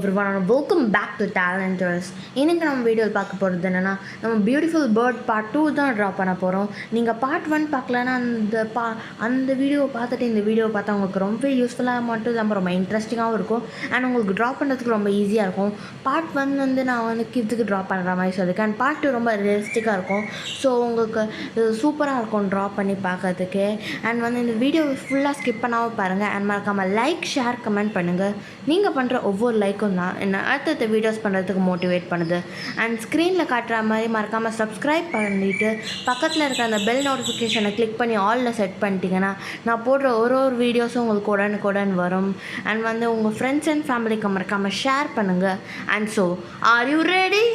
everyone and welcome back to Talenters. இன்னைக்கு நம்ம வீடியோவில் பார்க்க போகிறது என்னென்னா நம்ம பியூட்டிஃபுல் பேர்ட் பார்ட் 2 தான் ட்ரா பண்ண போகிறோம். நீங்கள் பார்ட் 1 பார்க்கலன்னா அந்த வீடியோவை பார்த்துட்டு இந்த வீடியோவை பார்த்தா உங்களுக்கு ரொம்ப யூஸ்ஃபுல்லாக மட்டும் இல்லாமல் ரொம்ப இன்ட்ரெஸ்டிங்காகவும் இருக்கும் அண்ட் உங்களுக்கு ட்ரா பண்ணுறதுக்கு ரொம்ப ஈஸியாக இருக்கும். பார்ட் 1 வந்து நான் வந்து கிட்ஸுக்கு ட்ரா பண்ணுற மாதிரி சொல்லியிருக்கேன் அண்ட் பார்ட் 2 ரொம்ப ரியலிஸ்டிக்காக இருக்கும். ஸோ உங்களுக்கு சூப்பராக இருக்கும் ட்ரா பண்ணி பார்க்கறதுக்கு. அண்ட் வந்து இந்த வீடியோ ஃபுல்லாக ஸ்கிப் பண்ணாமல் பாருங்கள் அண்ட் மறக்காமல் லைக் ஷேர் கமெண்ட் பண்ணுங்கள். நீங்கள் பண்ணுற ஒவ்வொரு லைக்கும் தான் என்ன அடுத்தடுத்த வீடியோஸ் பண்ணுறதுக்கு மோட்டிவேட் பண்ணுது. அண்ட் ஸ்க்ரீனில் காட்டுற மாதிரி மறக்காமல் சப்ஸ்கிரைப் பண்ணிவிட்டு பக்கத்தில் இருக்கிற அந்த பெல் நோட்டிஃபிகேஷனை கிளிக் பண்ணி ஆலில் செட் பண்ணிட்டீங்கன்னா நான் போடுற ஒரு வீடியோஸும் உங்களுக்கு உடனுக்குடன் வரும். அண்ட் வந்து உங்கள் ஃப்ரெண்ட்ஸ் அண்ட் ஃபேமிலிக்கு மறக்காமல் ஷேர் பண்ணுங்கள். And so are you ready?